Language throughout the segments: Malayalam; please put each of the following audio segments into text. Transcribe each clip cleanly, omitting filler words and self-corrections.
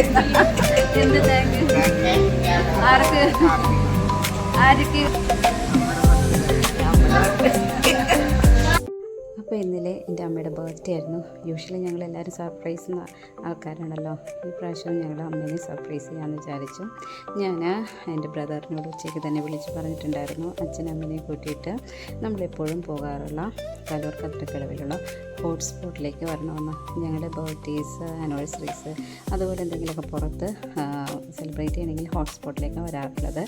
എന്ത് താങ്ക് ആർക്ക് ആർക്ക്. അപ്പോൾ ഇന്നലെ എൻ്റെ അമ്മയുടെ ബർത്ത്ഡേ ആയിരുന്നു. യൂഷ്വലി ഞങ്ങളെല്ലാവരും സർപ്രൈസ് ആൾക്കാരാണല്ലോ. ഈ പ്രാവശ്യം ഞങ്ങൾ അമ്മേനെ സർപ്രൈസ് ചെയ്യാമെന്ന് വിചാരിച്ചു. ഞാൻ എൻ്റെ ബ്രദറിനോട് ഉച്ചയ്ക്ക് തന്നെ വിളിച്ച് പറഞ്ഞിട്ടുണ്ടായിരുന്നു അച്ഛനമ്മേനെ കൂട്ടിയിട്ട് നമ്മളെപ്പോഴും പോകാറുള്ള കലൂർ കത്രക്കടവിലുള്ള ഹോട്ട്സ്പോട്ടിലേക്ക് വരണമെന്ന്. ഞങ്ങളുടെ ബർത്ത്ഡേസ് ആനിവേഴ്സറീസ് അതുപോലെ എന്തെങ്കിലുമൊക്കെ പുറത്ത് സെലിബ്രേറ്റ് ചെയ്യണമെങ്കിൽ ഹോട്ട്സ്പോട്ടിലേക്ക് വരാറുള്ളത്.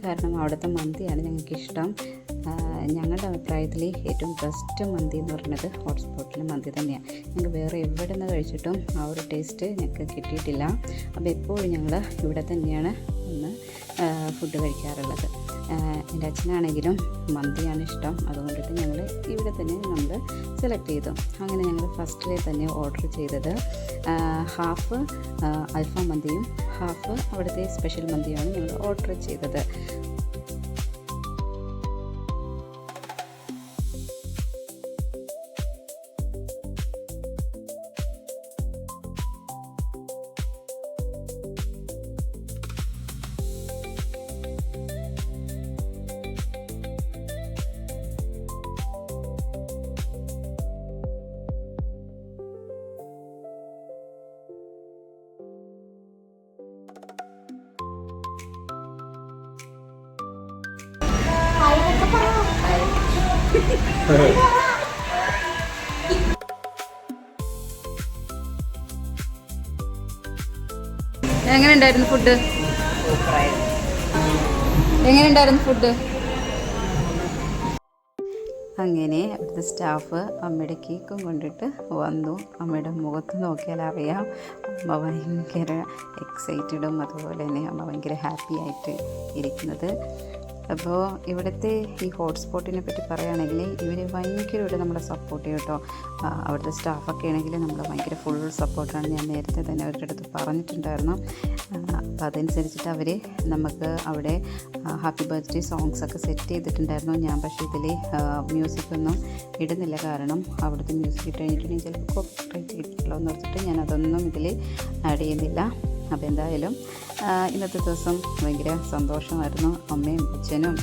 കാരണം അവിടുത്തെ മന്തിയാണ് ഞങ്ങൾക്കിഷ്ടം. ഞങ്ങളുടെ അഭിപ്രായത്തിൽ ഏറ്റവും ബെസ്റ്റ് മന്തി എന്ന് പറയുന്നത് ഹോട്ട്സ്പോട്ടിലെ മന്തി തന്നെയാണ്. ഞങ്ങൾ വേറെ എവിടെ നിന്ന് കഴിച്ചിട്ടും ആ ഒരു ടേസ്റ്റ് ഞങ്ങൾക്ക് കിട്ടിയിട്ടില്ല. അപ്പോൾ എപ്പോഴും ഞങ്ങൾ ഇവിടെ തന്നെയാണ് ഒന്ന് ഫുഡ് കഴിക്കാറുള്ളത്. എൻ്റെ അച്ഛനാണെങ്കിലും മന്തിയാണ് ഇഷ്ടം. അതുകൊണ്ടിട്ട് ഞങ്ങൾ ഇവിടെ തന്നെ നമ്മൾ സെലക്ട് ചെയ്തു. അങ്ങനെ ഞങ്ങൾ ഫസ്റ്റിലെ തന്നെ ഓർഡർ ചെയ്തത് ഹാഫ് അൽഫാം മന്തിയും ഹാഫ് അവിടുത്തെ സ്പെഷ്യൽ മന്തിയുമാണ് ഞങ്ങൾ ഓർഡർ ചെയ്തത്. എങ്ങനെയുണ്ടായിരുന്നു ഫുഡ്? എങ്ങനെയുണ്ടായിരുന്നു ഫുഡ്? അങ്ങനെ അവിടുത്തെ സ്റ്റാഫ് അമ്മയുടെ കേക്കും കൊണ്ടിട്ട് വന്നു. അമ്മയുടെ മുഖത്ത് നോക്കിയാൽ അറിയാം അമ്മ ഭയങ്കര എക്സൈറ്റഡും അതുപോലെ തന്നെ അമ്മ ഭയങ്കര ഹാപ്പി ആയിട്ട് ഇരിക്കുന്നത്. അപ്പോൾ ഇവിടുത്തെ ഈ ഹോട്ട്സ്പോട്ടിനെ പറ്റി പറയുകയാണെങ്കിൽ ഇവർ ഭയങ്കരമായിട്ട് നമ്മളെ സപ്പോർട്ട് ചെയ്യും കേട്ടോ. അവിടുത്തെ സ്റ്റാഫൊക്കെ ആണെങ്കിൽ നമ്മൾ ഭയങ്കര ഫുൾ സപ്പോർട്ടാണ്. ഞാൻ നേരത്തെ തന്നെ അവരുടെ അടുത്ത് പറഞ്ഞിട്ടുണ്ടായിരുന്നു. അപ്പോൾ അതനുസരിച്ചിട്ട് അവർ നമുക്ക് അവിടെ ഹാപ്പി ബർത്ത്ഡേ സോങ്സൊക്കെ സെറ്റ് ചെയ്തിട്ടുണ്ടായിരുന്നു. ഞാൻ പക്ഷേ ഇതിൽ മ്യൂസിക്കൊന്നും ഇടുന്നില്ല. കാരണം അവിടുത്തെ മ്യൂസിക് ഇട്ട് കഴിഞ്ഞിട്ടുണ്ടെങ്കിൽ ചിലപ്പോൾ കോപ്പിറൈറ്റ് കിട്ടില്ലോ എന്ന് ഓർത്തിട്ട് ഞാൻ അതൊന്നും ഇതിൽ ആഡ് ചെയ്യുന്നില്ല. അപ്പോൾ എന്തായാലും ഇന്നത്തെ ദിവസം ഭയങ്കര സന്തോഷമായിരുന്നു. അമ്മയും അച്ഛനും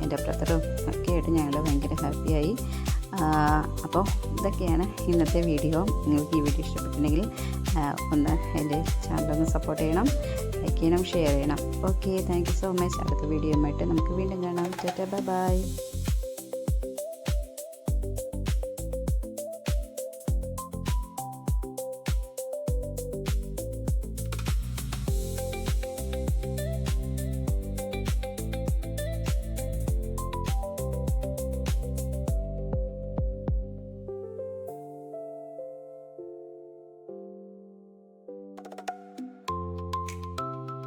എൻ്റെ ബ്രദറും ഒക്കെ ആയിട്ട് ഞങ്ങൾ ഭയങ്കര ഹാപ്പിയായി. അപ്പോൾ ഇതൊക്കെയാണ് ഇന്നത്തെ വീഡിയോ. നിങ്ങൾക്ക് ഈ വീഡിയോ ഇഷ്ടപ്പെട്ടിട്ടുണ്ടെങ്കിൽ ഒന്ന് എൻ്റെ ചാനലൊന്ന് സപ്പോർട്ട് ചെയ്യണം, ലൈക്ക് ചെയ്യണം, ഷെയർ ചെയ്യണം. Okay, thank you so much. അടുത്ത വീഡിയോയുമായിട്ട് നമുക്ക് വീണ്ടും കാണാം. Tata, bye bye.